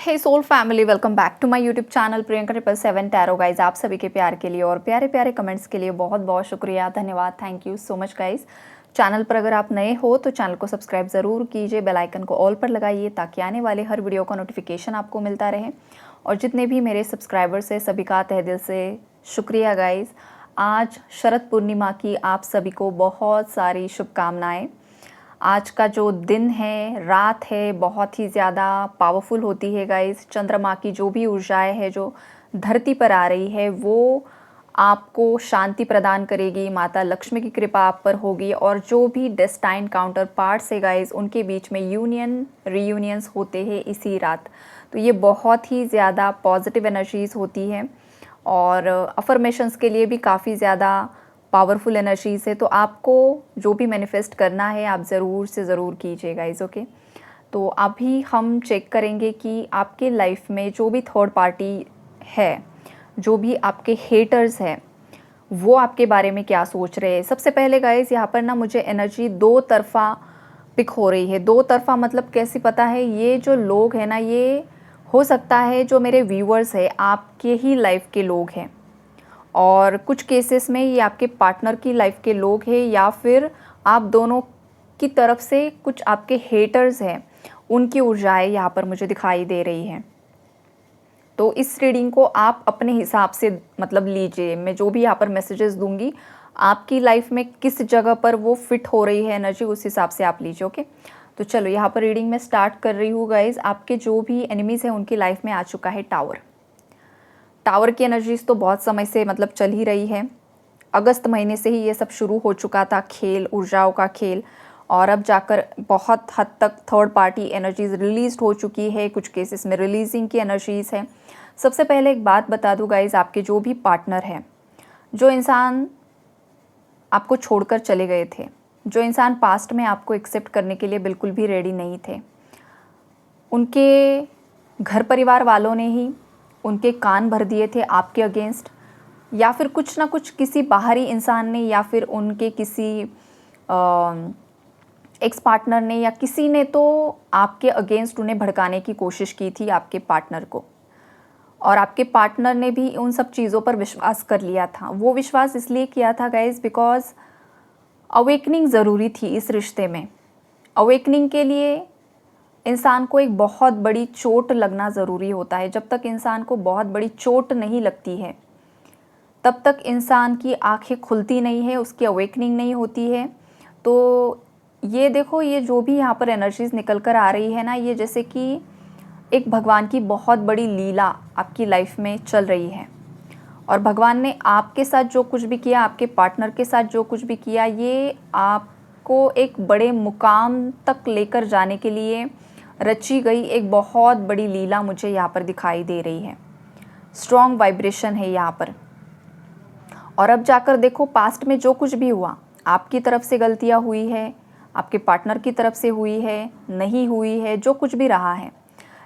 Hey soul family, welcome back to my YouTube channel Priyanka 777 tarot guys. आप सभी के प्यार के लिए और प्यारे प्यारे कमेंट्स के लिए बहुत बहुत शुक्रिया, धन्यवाद, thank you so much guys. Channel पर अगर आप नए हो तो चैनल को सब्सक्राइब ज़रूर कीजिए, बेल आइकन को ऑल पर लगाइए ताकि आने वाले हर वीडियो का नोटिफिकेशन आपको मिलता रहे। और जितने भी मेरे सब्सक्राइबर्स हैं सभी का तहे दिल से शुक्रिया गाइज। आज शरद पूर्णिमा की आप सभी को बहुत सारी शुभकामनाएँ। आज का जो दिन है, रात है, बहुत ही ज़्यादा पावरफुल होती है गाइस। चंद्रमा की जो भी ऊर्जाएं है जो धरती पर आ रही है वो आपको शांति प्रदान करेगी, माता लक्ष्मी की कृपा आप पर होगी। और जो भी डेस्टाइन काउंटर पार्ट्स है गाइस, उनके बीच में यूनियन रीयूनियंस होते हैं इसी रात। तो ये बहुत ही ज़्यादा पॉजिटिव एनर्जीज़ होती है और अफर्मेशंस के लिए भी काफ़ी ज़्यादा पावरफुल एनर्जीज़ है। तो आपको जो भी मैनिफेस्ट करना है आप ज़रूर से ज़रूर कीजिए गाइज, ओके। तो अभी हम चेक करेंगे कि आपके लाइफ में जो भी थर्ड पार्टी है, जो भी आपके हेटर्स हैं, वो आपके बारे में क्या सोच रहे हैं। सबसे पहले गाइज यहाँ पर ना मुझे एनर्जी दो तरफ़ा पिक हो रही है। दो तरफ़ा मतलब कैसी पता है, ये जो लोग हैं ना, ये हो सकता है जो मेरे व्यूअर्स हैं आपके ही लाइफ के लोग हैं, और कुछ केसेस में ये आपके पार्टनर की लाइफ के लोग हैं, या फिर आप दोनों की तरफ से कुछ आपके हेटर्स हैं, उनकी ऊर्जाएं यहाँ पर मुझे दिखाई दे रही हैं। तो इस रीडिंग को आप अपने हिसाब से मतलब लीजिए। मैं जो भी यहाँ पर मैसेजेस दूंगी आपकी लाइफ में किस जगह पर वो फिट हो रही है एनर्जी, उस हिसाब से आप लीजिए, ओके। तो चलो यहाँ पर रीडिंग में स्टार्ट कर रही हूँ गाइज। आपके जो भी एनिमीज़ हैं उनकी लाइफ में आ चुका है टावर। टावर की एनर्जीज़ तो बहुत समय से मतलब चल ही रही है। अगस्त महीने से ही ये सब शुरू हो चुका था, खेल, ऊर्जाओं का खेल। और अब जाकर बहुत हद तक थर्ड पार्टी एनर्जीज़ रिलीज़ हो चुकी है। कुछ केसेस में रिलीजिंग की एनर्जीज़ है। सबसे पहले एक बात बता दूँ गाइज, आपके जो भी पार्टनर हैं, जो इंसान आपको छोड़कर चले गए थे, जो इंसान पास्ट में आपको एक्सेप्ट करने के लिए बिल्कुल भी रेडी नहीं थे, उनके घर परिवार वालों ने ही उनके कान भर दिए थे आपके अगेंस्ट, या फिर कुछ ना कुछ किसी बाहरी इंसान ने, या फिर उनके किसी एक्स पार्टनर ने, या किसी ने तो आपके अगेंस्ट उन्हें भड़काने की कोशिश की थी आपके पार्टनर को। और आपके पार्टनर ने भी उन सब चीज़ों पर विश्वास कर लिया था। वो विश्वास इसलिए किया था गाइज बिकॉज अवेकनिंग ज़रूरी थी इस रिश्ते में। अवेकनिंग के लिए इंसान को एक बहुत बड़ी चोट लगना ज़रूरी होता है। जब तक इंसान को बहुत बड़ी चोट नहीं लगती है तब तक इंसान की आंखें खुलती नहीं है, उसकी अवेकनिंग नहीं होती है। तो ये देखो, ये जो भी यहाँ पर एनर्जीज़ निकल कर आ रही है ना, ये जैसे कि एक भगवान की बहुत बड़ी लीला आपकी लाइफ में चल रही है। और भगवान ने आपके साथ जो कुछ भी किया, आपके पार्टनर के साथ जो कुछ भी किया, ये आपको एक बड़े मुकाम तक लेकर जाने के लिए रची गई एक बहुत बड़ी लीला मुझे यहाँ पर दिखाई दे रही है। स्ट्रॉन्ग वाइब्रेशन है यहाँ पर। और अब जाकर देखो, पास्ट में जो कुछ भी हुआ, आपकी तरफ से गलतियाँ हुई है, आपके पार्टनर की तरफ से हुई है, नहीं हुई है, जो कुछ भी रहा है,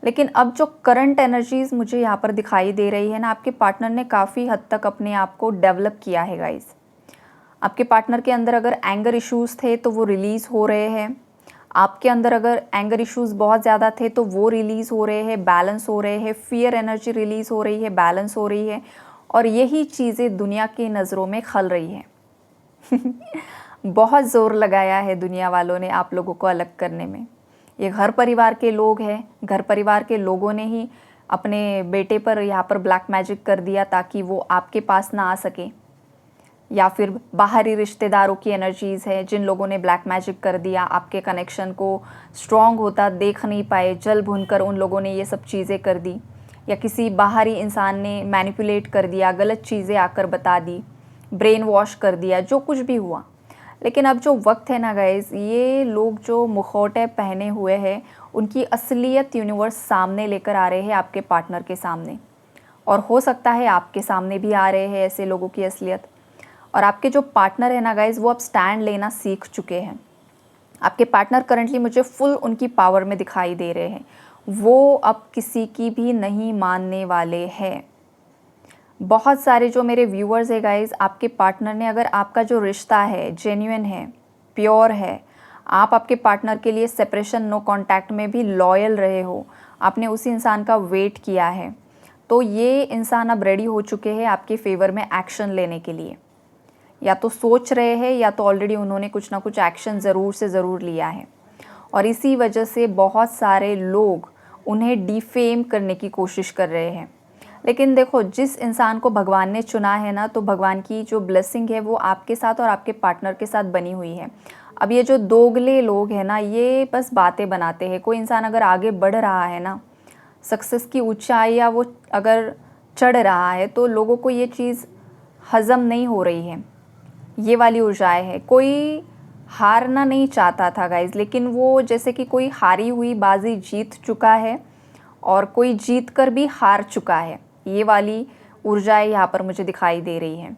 लेकिन अब जो करंट एनर्जीज़ मुझे यहाँ पर दिखाई दे रही है ना, आपके पार्टनर ने काफ़ी हद तक अपने आप को डेवलप किया है गाइज। आपके पार्टनर के अंदर अगर एंगर इश्यूज़ थे तो वो रिलीज़ हो रहे हैं। आपके अंदर अगर एंगर इश्यूज़ बहुत ज़्यादा थे तो वो रिलीज़ हो रहे हैं, बैलेंस हो रहे हैं। फियर एनर्जी रिलीज़ हो रही है, बैलेंस हो रही है। और यही चीज़ें दुनिया की नज़रों में खल रही हैं। बहुत ज़ोर लगाया है दुनिया वालों ने आप लोगों को अलग करने में। ये घर परिवार के लोग हैं, घर परिवार के लोगों ने ही अपने बेटे पर यहाँ पर ब्लैक मैजिक कर दिया ताकि वो आपके पास ना आ सके। या फिर बाहरी रिश्तेदारों की एनर्जीज़ है जिन लोगों ने ब्लैक मैजिक कर दिया, आपके कनेक्शन को स्ट्रॉन्ग होता देख नहीं पाए, जल भुनकर उन लोगों ने ये सब चीज़ें कर दी। या किसी बाहरी इंसान ने मैनिपुलेट कर दिया, गलत चीज़ें आकर बता दी, ब्रेन वॉश कर दिया, जो कुछ भी हुआ। लेकिन अब जो वक्त है ना गाइज़, ये लोग जो मुखौटे पहने हुए हैं उनकी असलियत यूनिवर्स सामने लेकर आ रहे हैं आपके पार्टनर के सामने। और हो सकता है आपके सामने भी आ रहे हैं ऐसे लोगों की असलियत। और आपके जो पार्टनर है ना गाइज़, वो अब स्टैंड लेना सीख चुके हैं। आपके पार्टनर करंटली मुझे फुल उनकी पावर में दिखाई दे रहे हैं। वो अब किसी की भी नहीं मानने वाले हैं। बहुत सारे जो मेरे व्यूअर्स है गाइज़, आपके पार्टनर ने, अगर आपका जो रिश्ता है जेन्युइन है, प्योर है, आप आपके पार्टनर के लिए सेपरेशन नो कांटेक्ट में भी लॉयल रहे हो, आपने उसी इंसान का वेट किया है, तो ये इंसान अब रेडी हो चुके हैं आपके फेवर में एक्शन लेने के लिए। या तो सोच रहे हैं या तो ऑलरेडी उन्होंने कुछ ना कुछ एक्शन ज़रूर से ज़रूर लिया है। और इसी वजह से बहुत सारे लोग उन्हें डिफेम करने की कोशिश कर रहे हैं। लेकिन देखो, जिस इंसान को भगवान ने चुना है ना, तो भगवान की जो ब्लेसिंग है वो आपके साथ और आपके पार्टनर के साथ बनी हुई है। अब ये जो दोगले लोग हैं ना, ये बस बातें बनाते हैं। कोई इंसान अगर आगे बढ़ रहा है ना, सक्सेस की ऊंचाई या वो अगर चढ़ रहा है, तो लोगों को ये चीज़ हज़म नहीं हो रही है। ये वाली ऊर्जाएं है। कोई हारना नहीं चाहता था गाइज, लेकिन वो जैसे कि कोई हारी हुई बाजी जीत चुका है और कोई जीत कर भी हार चुका है। ये वाली ऊर्जाएं यहाँ पर मुझे दिखाई दे रही है।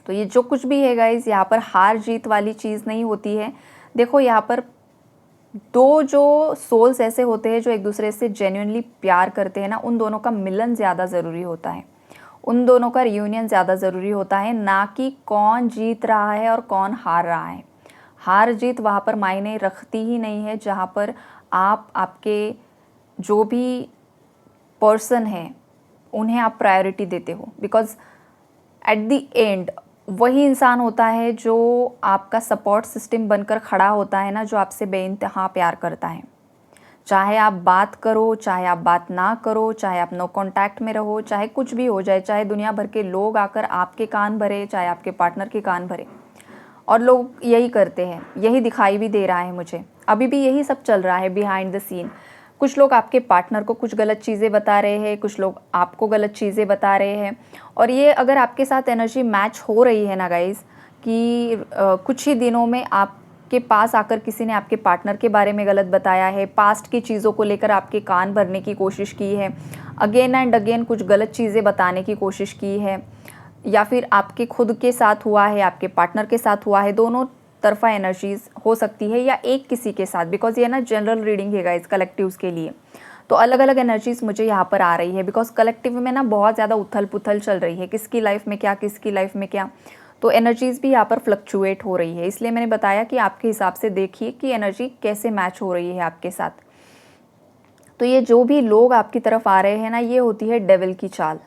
तो ये जो कुछ भी है गाइज, यहाँ पर हार जीत वाली चीज़ नहीं होती है। देखो, यहाँ पर दो जो सोल्स ऐसे होते हैं जो एक दूसरे से जेन्युइनली प्यार करते हैं ना, उन दोनों का मिलन ज़्यादा ज़रूरी होता है। उन दोनों का रियूनियन ज़्यादा ज़रूरी होता है, ना कि कौन जीत रहा है और कौन हार रहा है। हार जीत वहाँ पर मायने रखती ही नहीं है, जहाँ पर आप आपके जो भी पर्सन है उन्हें आप प्रायोरिटी देते हो। बिकॉज एट द एंड वही इंसान होता है जो आपका सपोर्ट सिस्टम बनकर खड़ा होता है ना, जो आपसे बेइंतहा प्यार करता है। चाहे आप बात करो, चाहे आप बात ना करो, चाहे आप नो कांटेक्ट में रहो, चाहे कुछ भी हो जाए, चाहे दुनिया भर के लोग आकर आपके कान भरे, चाहे आपके पार्टनर के कान भरे। और लोग यही करते हैं, यही दिखाई भी दे रहा है मुझे। अभी भी यही सब चल रहा है बिहाइंड द सीन। कुछ लोग आपके पार्टनर को कुछ गलत चीज़ें बता रहे हैं, कुछ लोग आपको गलत चीज़ें बता रहे हैं। और ये अगर आपके साथ एनर्जी मैच हो रही है ना गाइज़, कि कुछ ही दिनों में आपके पास आकर किसी ने आपके पार्टनर के बारे में गलत बताया है, पास्ट की चीज़ों को लेकर आपके कान भरने की कोशिश की है, अगेन एंड अगेन कुछ गलत चीज़ें बताने की कोशिश की है, या फिर आपके खुद के साथ हुआ है, आपके पार्टनर के साथ हुआ है, दोनों तरफा एनर्जीज हो सकती है, या एक किसी के साथ। बिकॉज ये ना जनरल रीडिंग है गाइस, कलेक्टिव्स के लिए। तो अलग अलग एनर्जीज मुझे यहाँ पर आ रही है, बिकॉज कलेक्टिव में ना बहुत ज़्यादा उथल पुथल चल रही है, किसकी लाइफ में क्या, किसकी लाइफ में क्या। तो एनर्जीज भी यहाँ पर फ्लक्चुएट हो रही है। इसलिए मैंने बताया कि आपके हिसाब से देखिए कि एनर्जी कैसे मैच हो रही है आपके साथ। तो ये जो भी लोग आपकी तरफ आ रहे हैं ना, ये होती है डेविल की चाल।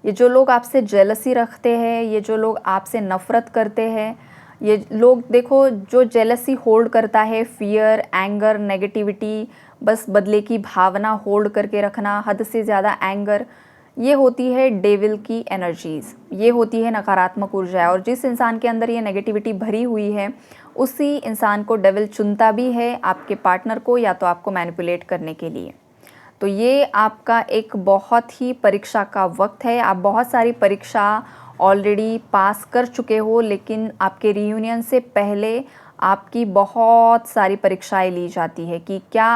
ये जो लोग आपसे जेलसी रखते हैं, ये जो लोग आपसे नफ़रत करते हैं, ये लोग देखो, जो जेलसी होल्ड करता है, फियर, एंगर, नेगेटिविटी, बस बदले की भावना होल्ड करके रखना, हद से ज़्यादा एंगर, ये होती है डेविल की एनर्जीज़, ये होती है नकारात्मक ऊर्जा। और जिस इंसान के अंदर ये नेगेटिविटी भरी हुई है, उसी इंसान को डेविल चुनता भी है, आपके पार्टनर को, या तो आपको मैनिपुलेट करने के लिए। तो ये आपका एक बहुत ही परीक्षा का वक्त है। आप बहुत सारी परीक्षा ऑलरेडी पास कर चुके हो, लेकिन आपके रियूनियन से पहले आपकी बहुत सारी परीक्षाएं ली जाती है कि क्या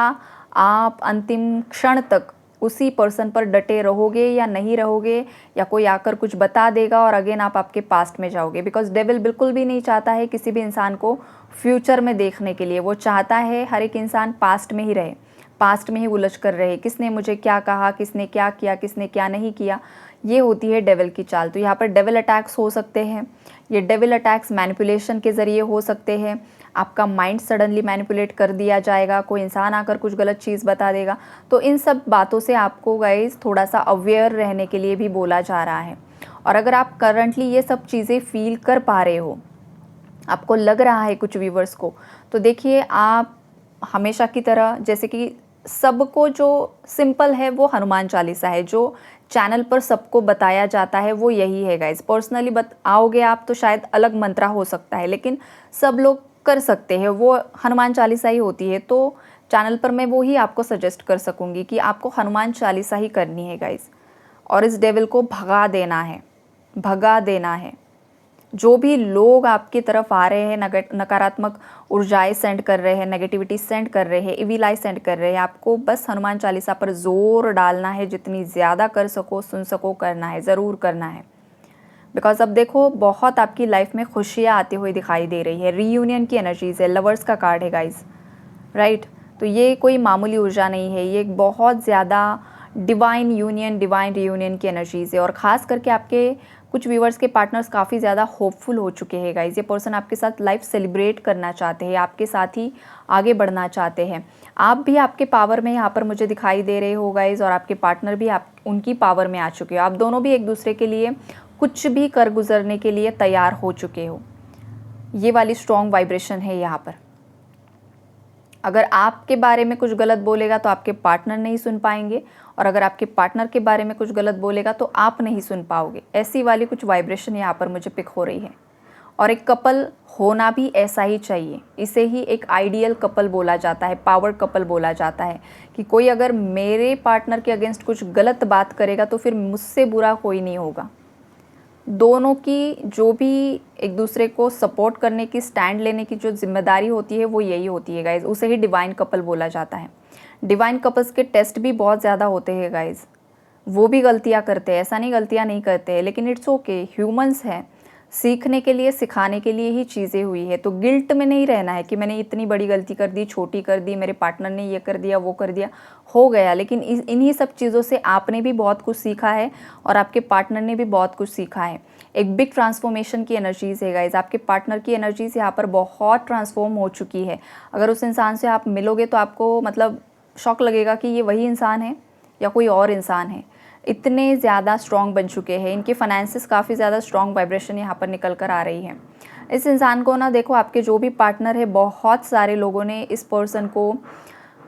आप अंतिम क्षण तक उसी पर्सन पर डटे रहोगे या नहीं रहोगे, या कोई आकर कुछ बता देगा और अगेन आप आपके पास्ट में जाओगे। बिकॉज डेविल बिल्कुल भी नहीं चाहता है किसी भी इंसान को फ्यूचर में देखने के लिए। वो चाहता है हर एक इंसान पास्ट में ही रहे, पास्ट में ही उलझ कर रहे, किसने मुझे क्या कहा, किसने क्या किया, किसने क्या नहीं किया। ये होती है डेविल की चाल। तो यहाँ पर डेविल अटैक्स हो सकते हैं। ये डेविल अटैक्स मैनिपुलेशन के ज़रिए हो सकते हैं। आपका माइंड सडनली मैनिपुलेट कर दिया जाएगा, कोई इंसान आकर कुछ गलत चीज़ बता देगा। तो इन सब बातों से आपको गाइस थोड़ा सा अवेयर रहने के लिए भी बोला जा रहा है। और अगर आप करंटली ये सब चीज़ें फील कर पा रहे हो, आपको लग रहा है कुछ व्यूवर्स को, तो देखिए, आप हमेशा की तरह, जैसे कि सबको जो सिंपल है वो हनुमान चालीसा है, जो चैनल पर सबको बताया जाता है वो यही है गाइज। पर्सनली आओगे आप तो शायद अलग मंत्रा हो सकता है, लेकिन सब लोग कर सकते हैं, वो हनुमान चालीसा ही होती है। तो चैनल पर मैं वो ही आपको सजेस्ट कर सकूँगी कि आपको हनुमान चालीसा ही करनी है गाइज, और इस डेविल को भगा देना है, भगा देना है। जो भी लोग आपकी तरफ आ रहे हैं, नकारात्मक ऊर्जाएं सेंड कर रहे हैं, नेगेटिविटी सेंड कर रहे हैं, इविलाई सेंड कर रहे हैं, आपको बस हनुमान चालीसा पर जोर डालना है। जितनी ज़्यादा कर सको, सुन सको, करना है, ज़रूर करना है। बिकॉज अब देखो, बहुत आपकी लाइफ में खुशियाँ आती हुई दिखाई दे रही है। रीयूनियन की एनर्जीज है, लवर्स का कार्ड है गाइज, राइट। तो ये कोई मामूली ऊर्जा नहीं है, ये एक बहुत ज़्यादा डिवाइन यूनियन, डिवाइन रीयूनियन की एनर्जीज़ है। और ख़ास करके आपके कुछ व्यूअर्स के पार्टनर्स काफ़ी ज़्यादा होपफुल हो चुके हैं गाइज। ये पर्सन आपके साथ लाइफ सेलिब्रेट करना चाहते हैं, आपके साथ ही आगे बढ़ना चाहते हैं। आप भी आपके पावर में यहाँ पर मुझे दिखाई दे रहे हो गाइज, और आपके पार्टनर भी आप उनकी पावर में आ चुके हो। आप दोनों भी एक दूसरे के लिए कुछ भी कर गुजरने के लिए तैयार हो चुके हो। ये वाली स्ट्रॉन्ग वाइब्रेशन है यहाँ पर। अगर आपके बारे में कुछ गलत बोलेगा तो आपके पार्टनर नहीं सुन पाएंगे, और अगर आपके पार्टनर के बारे में कुछ गलत बोलेगा तो आप नहीं सुन पाओगे। ऐसी वाली कुछ वाइब्रेशन यहाँ पर मुझे पिक हो रही है। और एक कपल होना भी ऐसा ही चाहिए। इसे ही एक आइडियल कपल बोला जाता है, पावर कपल बोला जाता है, कि कोई अगर मेरे पार्टनर के अगेंस्ट कुछ गलत बात करेगा तो फिर मुझसे बुरा कोई नहीं होगा। दोनों की जो भी एक दूसरे को सपोर्ट करने की, स्टैंड लेने की जो जिम्मेदारी होती है वो यही होती है गाइज़। उसे ही डिवाइन कपल बोला जाता है। डिवाइन कपल्स के टेस्ट भी बहुत ज़्यादा होते हैं गाइज़। वो भी गलतियाँ करते हैं, ऐसा नहीं गलतियाँ नहीं करते हैं, लेकिन इट्स ओके, ह्यूमंस हैं। सीखने के लिए, सिखाने के लिए ही चीज़ें हुई है। तो गिल्ट में नहीं रहना है कि मैंने इतनी बड़ी गलती कर दी, छोटी कर दी, मेरे पार्टनर ने ये कर दिया, वो कर दिया, हो गया। लेकिन इन्हीं सब चीज़ों से आपने भी बहुत कुछ सीखा है और आपके पार्टनर ने भी बहुत कुछ सीखा है। एक बिग ट्रांसफॉर्मेशन की एनर्जीज़ है गाइज। आपके पार्टनर की एनर्जीज़ यहाँ पर बहुत ट्रांसफॉर्म हो चुकी है। अगर उस इंसान से आप मिलोगे तो आपको मतलब शॉक लगेगा कि ये वही इंसान है या कोई और इंसान है। इतने ज़्यादा स्ट्रॉन्ग बन चुके हैं। इनके फाइनेंसेस काफ़ी ज़्यादा स्ट्रॉन्ग वाइब्रेशन यहाँ पर निकल कर आ रही है। इस इंसान को ना देखो, आपके जो भी पार्टनर है, बहुत सारे लोगों ने इस पर्सन को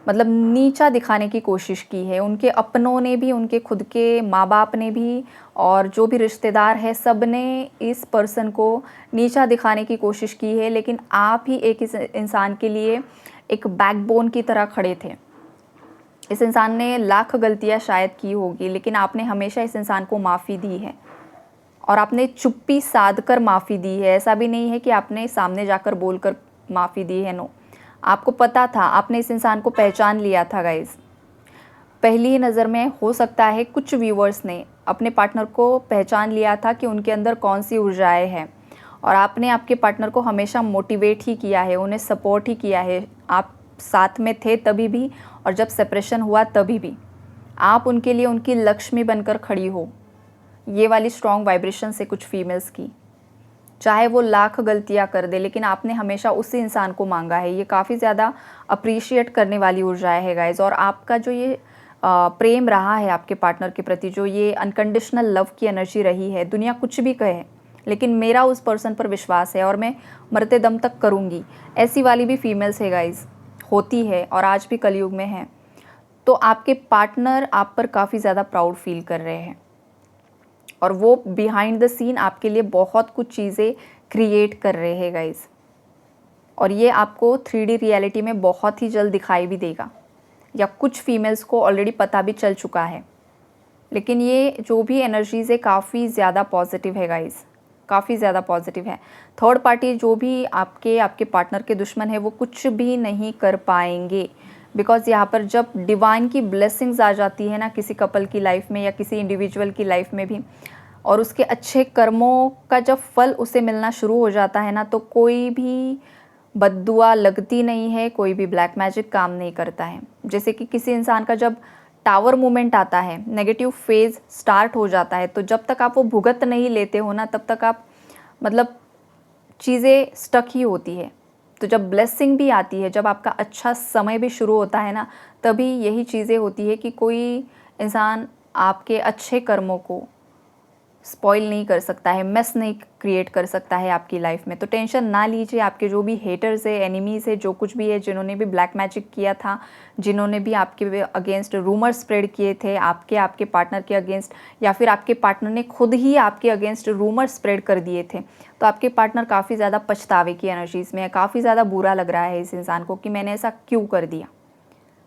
मतलब नीचा दिखाने की कोशिश की है। उनके अपनों ने भी, उनके खुद के माँ बाप ने भी, और जो भी रिश्तेदार है, सब ने इस पर्सन को नीचा दिखाने की कोशिश की है। लेकिन आप ही एक इस इंसान के लिए एक बैकबोन की तरह खड़े थे। इस इंसान ने लाख गलतियां शायद की होगी, लेकिन आपने हमेशा इस इंसान को माफ़ी दी है, और आपने चुप्पी साध कर माफ़ी दी है। ऐसा भी नहीं है कि आपने सामने जाकर बोलकर माफ़ी दी है, नो। आपको पता था, आपने इस इंसान को पहचान लिया था गाइज़। पहली ही नज़र में हो सकता है कुछ व्यूवर्स ने अपने पार्टनर को पहचान लिया था कि उनके अंदर कौन सी ऊर्जाएँ हैं, और आपने आपके पार्टनर को हमेशा मोटिवेट ही किया है, उन्हें सपोर्ट ही किया है। आप साथ में थे तभी भी, और जब सेपरेशन हुआ तभी भी आप उनके लिए उनकी लक्ष्मी बनकर खड़ी हो। ये वाली स्ट्रॉन्ग वाइब्रेशन से कुछ फीमेल्स की, चाहे वो लाख गलतियां कर दे, लेकिन आपने हमेशा उसी इंसान को मांगा है। ये काफ़ी ज़्यादा अप्रिशिएट करने वाली ऊर्जाएं है गाइज। और आपका जो ये प्रेम रहा है आपके पार्टनर के प्रति, जो ये अनकंडीशनल लव की एनर्जी रही है, दुनिया कुछ भी कहे, लेकिन मेरा उस पर्सन पर विश्वास है और मैं मरते दम तक करूँगी। ऐसी वाली भी फीमेल्स है गाइज, होती है, और आज भी कलयुग में है। तो आपके पार्टनर आप पर काफ़ी ज़्यादा प्राउड फील कर रहे हैं, और वो बिहाइंड द सीन आपके लिए बहुत कुछ चीज़ें क्रिएट कर रहे हैं गाइज। और ये आपको 3D रियलिटी में बहुत ही जल्द दिखाई भी देगा, या कुछ फीमेल्स को ऑलरेडी पता भी चल चुका है। लेकिन ये जो भी एनर्जीज़ है काफ़ी ज़्यादा पॉजिटिव है गाइज, काफ़ी ज़्यादा पॉजिटिव है। थर्ड पार्टी जो भी आपके पार्टनर के दुश्मन है, वो कुछ भी नहीं कर पाएंगे, बिकॉज़ यहाँ पर जब डिवाइन की ब्लेसिंग्स आ जाती है ना किसी कपल की लाइफ में या किसी इंडिविजुअल की लाइफ में भी, और उसके अच्छे कर्मों का जब फल उसे मिलना शुरू हो जाता है ना, तो कोई भी बद्दुआ लगती नहीं है, कोई भी ब्लैक मैजिक काम नहीं करता है। जैसे कि किसी इंसान का जब टावर मूवमेंट आता है, नेगेटिव फेज़ स्टार्ट हो जाता है, तो जब तक आप वो भुगत नहीं लेते हो ना, तब तक आप मतलब चीज़ें स्टक ही होती है। तो जब ब्लेसिंग भी आती है, जब आपका अच्छा समय भी शुरू होता है ना, तभी यही चीज़ें होती है कि कोई इंसान आपके अच्छे कर्मों को स्पॉइल नहीं कर सकता है, मेस नहीं क्रिएट कर सकता है आपकी लाइफ में। तो टेंशन ना लीजिए। आपके जो भी हेटर्स है, एनिमीज़ है, जो कुछ भी है, जिन्होंने भी ब्लैक मैजिक किया था, जिन्होंने भी आपके अगेंस्ट रूमर स्प्रेड किए थे, आपके पार्टनर के अगेंस्ट, या फिर आपके पार्टनर ने खुद ही आपके अगेंस्ट रूमर स्प्रेड कर दिए थे, तो आपके पार्टनर काफ़ी ज़्यादा पछतावे की एनर्जीज़ में है। काफ़ी ज़्यादा बुरा लग रहा है इस इंसान को कि मैंने ऐसा क्यों कर दिया,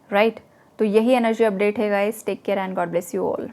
राइट। तो यही एनर्जी अपडेट है guys. Take care and God bless you all.